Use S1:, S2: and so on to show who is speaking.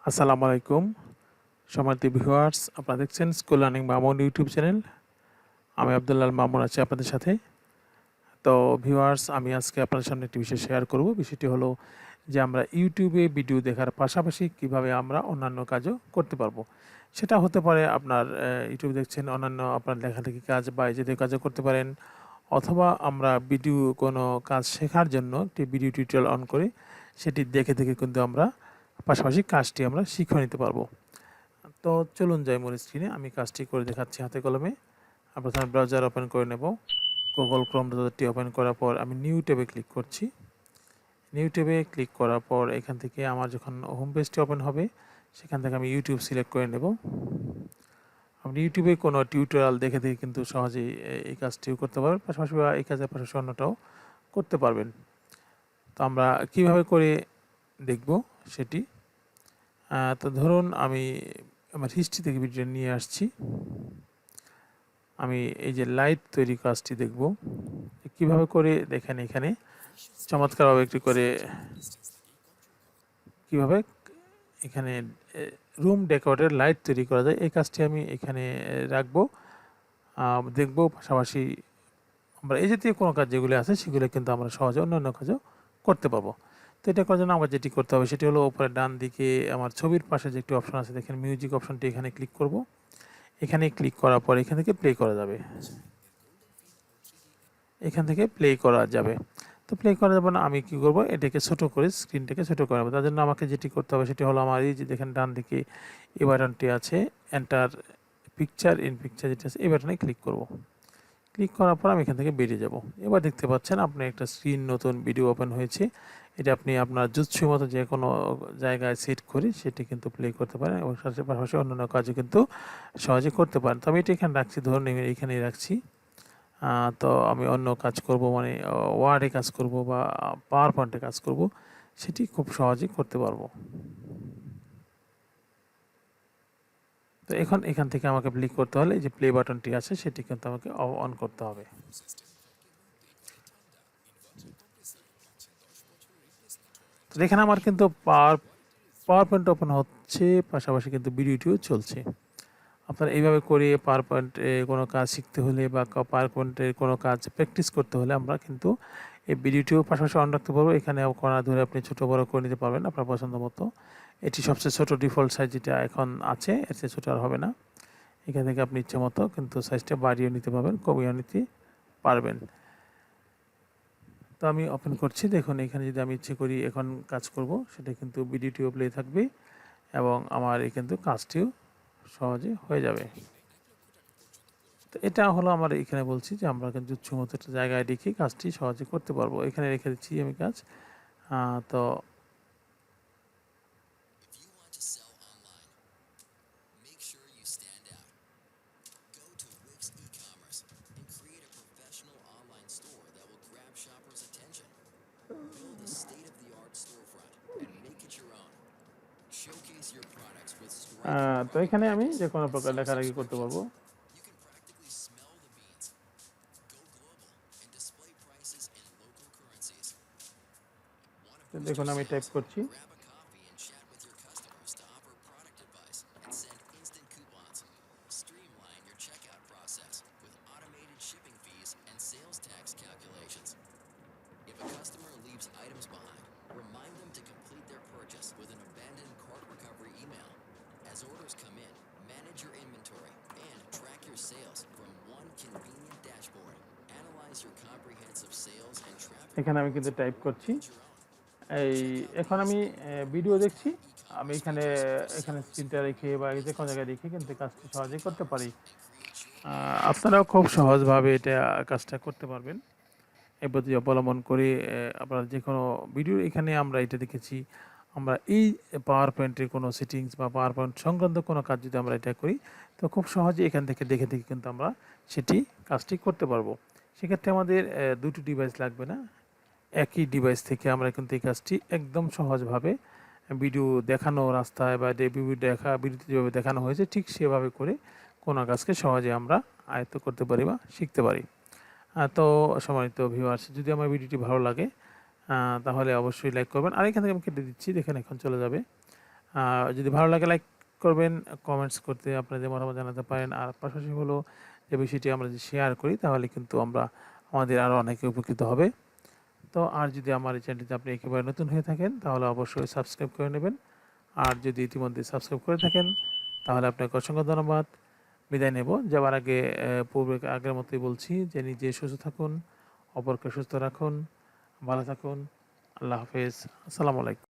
S1: আসসালামু আলাইকুম সম্মানিত ভিউয়ার্স, আপনারা দেখছেন school learning Mamun YouTube channel. আমি আব্দুল্লাহ মামুন আছি আপনাদের সাথে। তো ভিউয়ার্স, আমি আজকে আপনাদের সামনে একটি বিষয় শেয়ার করব। বিষয়টি হলো যে আমরা ইউটিউবে ভিডিও দেখার পাশাপাশি কিভাবে আমরা অন্যান্য কাজও করতে পারবো। সেটা হতে পারে আপনার ইউটিউব দেখছেন, অন্যান্য আপনার লেখালেখি কাজ বা এই জাতীয় কাজও করতে পারেন, অথবা আমরা ভিডিও কোনো কাজ শেখার জন্য একটি ভিডিও টিউটোরিয়াল অন করে সেটি দেখে দেখে কিন্তু আমরা পাশাপাশি কাজটি আমরা শিখে নিতে পারবো। তো চলুন যাই মূল স্ক্রিনে, আমি কাজটি করে দেখাচ্ছি হাতে কলমে। প্রথমে ব্রাউজার ওপেন করে নেব। গুগল ক্রোম ব্রাউজারটি ওপেন করার পর আমি নিউ ট্যাবে ক্লিক করছি। নিউ ট্যাবে ক্লিক করার পর এখান থেকে আমার যখন হোম পেজটি ওপেন হবে, সেখান থেকে আমি ইউটিউব সিলেক্ট করে নেব। আপনি ইউটিউবে কোনো টিউটোরিয়াল দেখে দেখে কিন্তু সহজেই এই কাজটিও করতে পারবেন, পাশাপাশি বা এই কাজের পাশাপাশি অন্যটাও করতে পারবেন। তো আমরা কিভাবে করে দেখব সেটি। তো ধরুন আমি আমার হিস্ট্রি থেকে ভিডিও নিয়ে আসছি। আমি এই যে লাইট তৈরি কাজটি দেখব কিভাবে করে। দেখেন এখানে চমৎকারভাবে একটি করে কিভাবে এখানে রুম ডেকোরেটের লাইট তৈরি করা যায়, এই কাজটি আমি এখানে রাখবো, দেখব। পাশাপাশি আমরা এই জাতীয় কোনো কাজ যেগুলো আছে সেগুলো কিন্তু আমরা সহজে অন্যান্য কাজও করতে পারবো। তো এটা করার জন্য আমার যেটি করতে হবে সেটি হলো, উপরে ডান দিকে আমার ছবির পাশে যে একটি অপশন আছে, দেখেন মিউজিক অপশনটি, এখানে ক্লিক করব। এখানে ক্লিক করার পর এখান থেকে প্লে করা যাবে, এখান থেকে প্লে করা যাবে। তো প্লে করা যাবে না, আমি কি করব, এটাকে ছোট করে স্ক্রিনটাকে ছোট করে নেব। তার জন্য আমাকে যেটি করতে হবে সেটি হলো, আমার এই যে দেখেন ডান দিকে এই বাটনটি আছে, এন্টার পিকচার ইন পিকচার যেটা আছে, এই বাটনে ক্লিক করব। ক্লিক করার পর আমি এখান থেকে বেরিয়ে যাব। এবার দেখতে পাচ্ছেন আপনার একটা স্ক্রিন নতুন ভিডিও ওপেন হয়েছে। এটা আপনি আপনার জুৎসুর মতো যে কোনো জায়গায় সেট করে সেটি কিন্তু প্লে করতে পারেন, এবং পাশাপাশি অন্যান্য কাজও কিন্তু সহজে করতে পারেন। তো আমি এটা এখানে রাখছি, ধরুন এইখানেই রাখছি। তো আমি অন্য কাজ করব, মানে ওয়ার্ডে কাজ করব বা পাওয়ার পয়েন্টে কাজ করব, সেটি খুব সহজেই করতে পারবো। তো এখন এখান থেকে আমাকে ক্লিক করতে হলে যে প্লে বাটনটি আছে সেটি কিন্তু আমাকে অন করতে হবে। তো দেখেন আমার কিন্তু পাওয়ার পয়েন্ট ওপেন হচ্ছে, পাশাপাশি কিন্তু ভিডিওটিও চলছে। আপনারা এইভাবে করে পাওয়ার পয়েন্টে কোনো কাজ শিখতে হলে বা পাওয়ার পয়েন্টে কোনো কাজ প্র্যাকটিস করতে হলে আমরা কিন্তু এই ভিডিওটিও পাশাপাশি অন রাখতে পারবো। এখানে কোণা ধরে আপনি ছোটো বড়ো করে নিতে পারবেন আপনার পছন্দ মতো। এটি সবচেয়ে ছোটো ডিফল্ট সাইজ যেটা এখন আছে, এর চেয়ে ছোটো আর হবে না। এখান থেকে আপনি ইচ্ছে মতো কিন্তু সাইজটা বাড়িয়ে নিতে পারবেন, কমিয়ে নিতে পারবেন। তো আমি ওপেন করছি, দেখুন এখানে যদি আমি ইচ্ছে করি এখন কাজ করব, সেটা কিন্তু ভিডিওটিও প্লে থাকবে এবং আমার এই কিন্তু কাজটিও সহজে হয়ে যাবে। তো এটা হলো আমার এখানে বলছি যে আমরা কিন্তু জুৎসুর মতো একটা জায়গায় রেখে কাজটি সহজে করতে পারবো। এখানে রেখে দিচ্ছি আমি কাজ। তো তো এখানে আমি যে কোনো প্রকার লেখালেখি করতে পারবো। দেখুন আমি টাইপ করছি। এখানে আমি কিন্তু টাইপ করছি। এই এখন আমি ভিডিও দেখছি, আমি এখানে স্ক্রিনটা রেখে বা যে কোনো জায়গায় রেখে কিন্তু কাজটি সহজেই করতে পারি। আপনারাও খুব সহজভাবে এটা কাজটা করতে পারবেন এই পদ্ধতি অবলম্বন করে। আপনারা যে কোনো ভিডিও, এখানে আমরা এটা দেখেছি, আমরা এই পাওয়ার পয়েন্টের কোনো সেটিংস বা পাওয়ার পয়েন্ট সংক্রান্ত কোনো কাজ যদি আমরা এটা করি, তো খুব সহজে এখান থেকে দেখে দেখে কিন্তু আমরা সেটি কাজটি করতে পারবো। সেক্ষেত্রে আমাদের দুটো ডিভাইস লাগবে না, একই ডিভাইস থেকে আমরা কিন্তু এই কাজটি একদম সহজভাবে ভিডিও দেখানো রাস্তায় বা ভিডিওতে যেভাবে দেখানো হয়েছে ঠিক সেভাবে করে কোনো কাজকে সহজে আমরা আয়ত্ত করতে পারি বা শিখতে পারি। তো সম্মানিত ভিউয়ার্স, যদি আমার ভিডিওটি ভালো লাগে তাহলে অবশ্যই লাইক করবেন। আর এখান থেকে আমি কেটে দিচ্ছি, দেখেন এখন চলে যাবে। যদি ভালো লাগে লাইক করবেন, কমেন্টস করতে আপনাদের মতামত জানাতে পারেন। আর পাশাপাশি হলো যে বিষয়টি আমরা যদি শেয়ার করি তাহলে কিন্তু আমাদের আরও অনেকে উপকৃত হবে। তো আর যদি আমার এই চ্যানেলটিতে আপনি একেবারে নতুন হয়ে থাকেন তাহলে অবশ্যই সাবস্ক্রাইব করে নেবেন। আর যদি ইতিমধ্যে সাবস্ক্রাইব করে থাকেন তাহলে আপনাকে অসংখ্য ধন্যবাদ। বিদায় নেব। যাওয়ার আগে আগের মতোই বলছি যে নিজে সুস্থ থাকুন, অপরকে সুস্থ রাখুন, ভালো থাকুন। আল্লাহ হাফেজ। আসসালামু আলাইকুম।